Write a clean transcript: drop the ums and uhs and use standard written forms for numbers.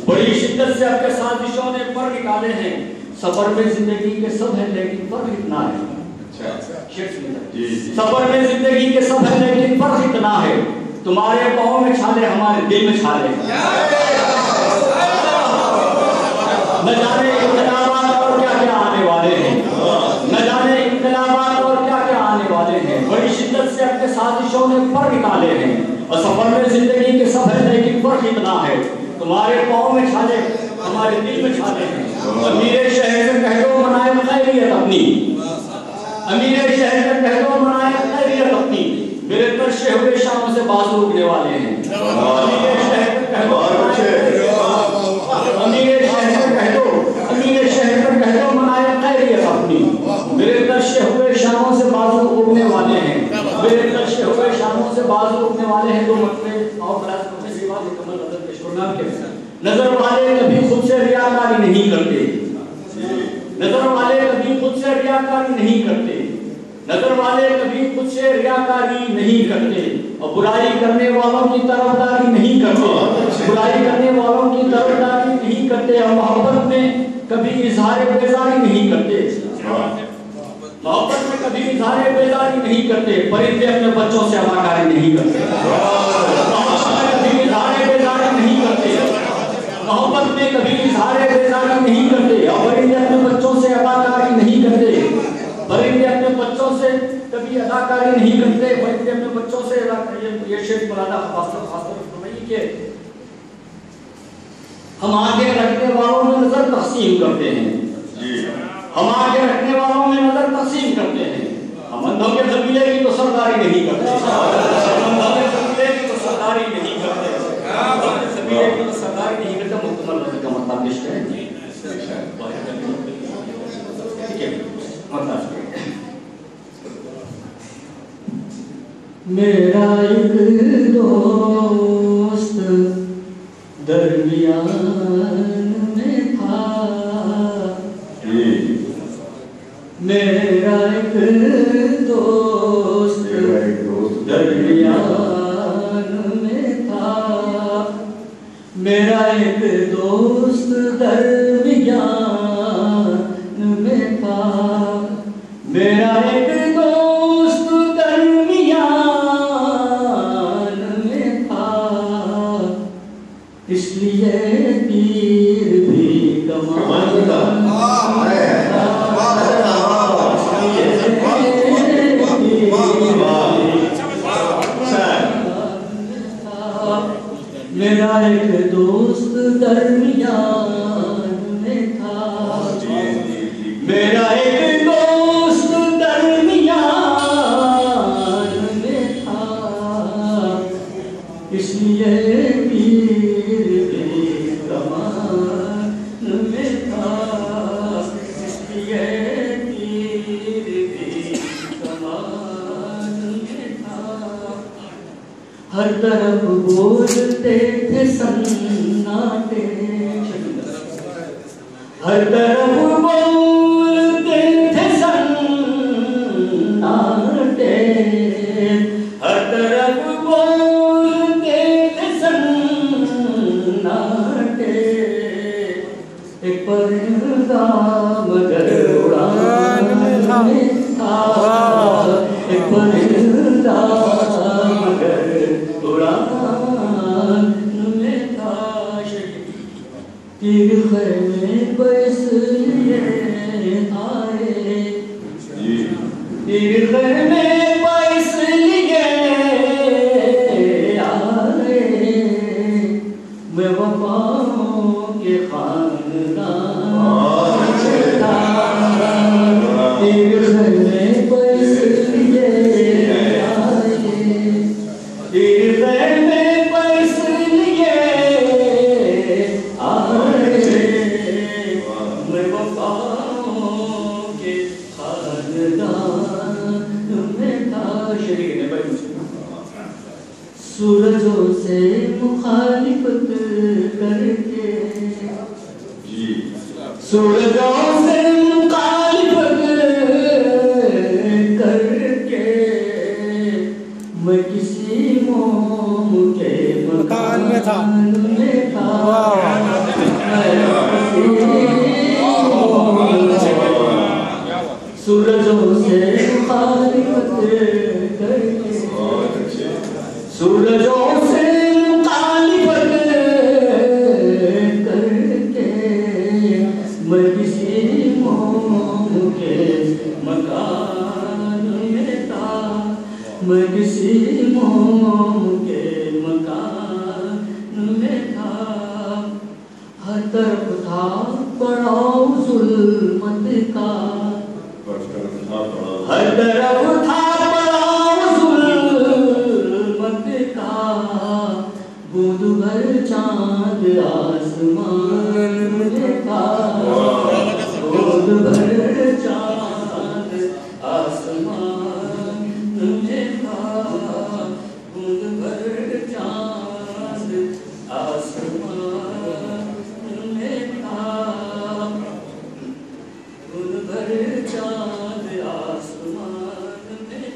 بڑی شدت سے اپنے سازشوں نے پر نکالے ہیں، سفر میں زندگی کے سب ہیں لیکن فرق اتنا ہے، سفر میں زندگی کے سب ہیں لیکن فرق اتنا ہے، تمہارے پاؤں میں چھالے ہمارے دل میں چھالے، نہ جانے انقلابات اور کیا کیا آنے والے ہیں، نہ جانے انقلابات اور کیا کیا آنے والے ہیں، بڑی شدت سے اپنے سازشوں نے پر نکالے ہیں، اور سفر میں زندگی کے سب ہیں لیکن فرق اتنا ہے، تمہارے پاؤں میں چھالے ہمارے دل میں چھالے ہیں، امیر شہر سے کہہ دو منائے خیریت اپنی، امیر شہر سے کہہ دو منائے خیریت اپنی، میرے ترشے ہوئے شاموں سے بازو اگنے والے ہیں، امیر شہر سے کہہ دو امیر شہر سے کہہ دو امیر شہر سے کہہ دو منائے خیریت اپنی، میرے ترشے ہوئے شاموں سے بازو اگنے والے ہیں، میرے ترشے ہوئے شاموں سے بازو اگنے والے ہیں، دو مرتبے اور بلاس کرنے سے بعد مکمل نظر پیش کرنا کے نظر والے کبھی خود سے ریاکاری نہیں کرتے، نظر والے کبھی خود سے ریاکاری نہیں کرتے، نظر والے کبھی خود سے ریاکاری نہیں کرتے، اور برائی کرنے والوں کی طرفداری نہیں کرتے، برائی کرنے والوں کی طرفداری نہیں کرتے، اور محبت میں کبھی اظہار بیزاری نہیں کرتے، محبت میں کبھی اظہار بیزاری نہیں کرتے، پرندے اپنے بچوں سے اداکاری نہیں کرتے، محبت میں کبھی اظہار بیزاری نہیں کرتے، محبت میں کبھی اظہار بیزاری نہیں کرتے، اور پرندے اپنے بچوں سے اداکاری نہیں کرتے، پرندے اپنے بچوں سے کبھی اداکاری نہیں کرتے، پرندے اپنے بچوں سے اداکاری، یہ شعر مولانا خاص طور فرمائیے کہ ہم آنکھیں رکھنے والوں میں نظر تقسیم کرتے ہیں، ہم آنکھیں رکھنے والوں میں نظر تقسیم کرتے ہیں، ہم اندھوں کے قبیلے کی تو سرداری نہیں کرتے، اندھوں کے قبیلے کی تو سرداری نہیں کرتے، اندھوں کے قبیلے کی تو سرداری نہیں کرتے، مکمل نظر کا مطلب پیش کریں گے، ٹھیک ہے مطلب میرا ایک دوست درمیان میں تھا، میرا ایک دوست درمیان میں تھا، میرا ایک دوست درمیان میں تھا، میرا ایک دوست درمیان میں تھا، اس لیے تیر بھی کمان تھا، میرا ایک دوست درمیان میں تھا، میرا ایک دوست درمیان میں تھا، اس لیے تیر بھی کمان میں تھا، اس لیے تیر بھی کمان میں تھا، ہر طرف بولتے تھے سناٹے، ہر طرف بولتے تھے سناٹے، ہر طرف بولتے تھے سناٹے، ایک پرندہ مگر اڑان میں تھا، ایک پرندہ مگر اڑان میں تھا، تیر خیمے بس لیے آئے، تیر خیمے بس لیے آئے، میں وفاؤں کے خاندان تھا، تیر خیمے بس لیے آئے، تیر خیمے بس لیے آئے، میں وفاؤں کے خاندان میں تھا، شریک نے بھائی سورجوں سے مخالفت کر کے، سورجوں سے مخالفت کر کے، میں کسی موم کے مکان میں تھا، طرف تھا پڑاؤ ظلمت کا، ہر طرف تھا پڑاؤ ظلمت کا، بوند بھر چاند آسمان کا، بوند بھر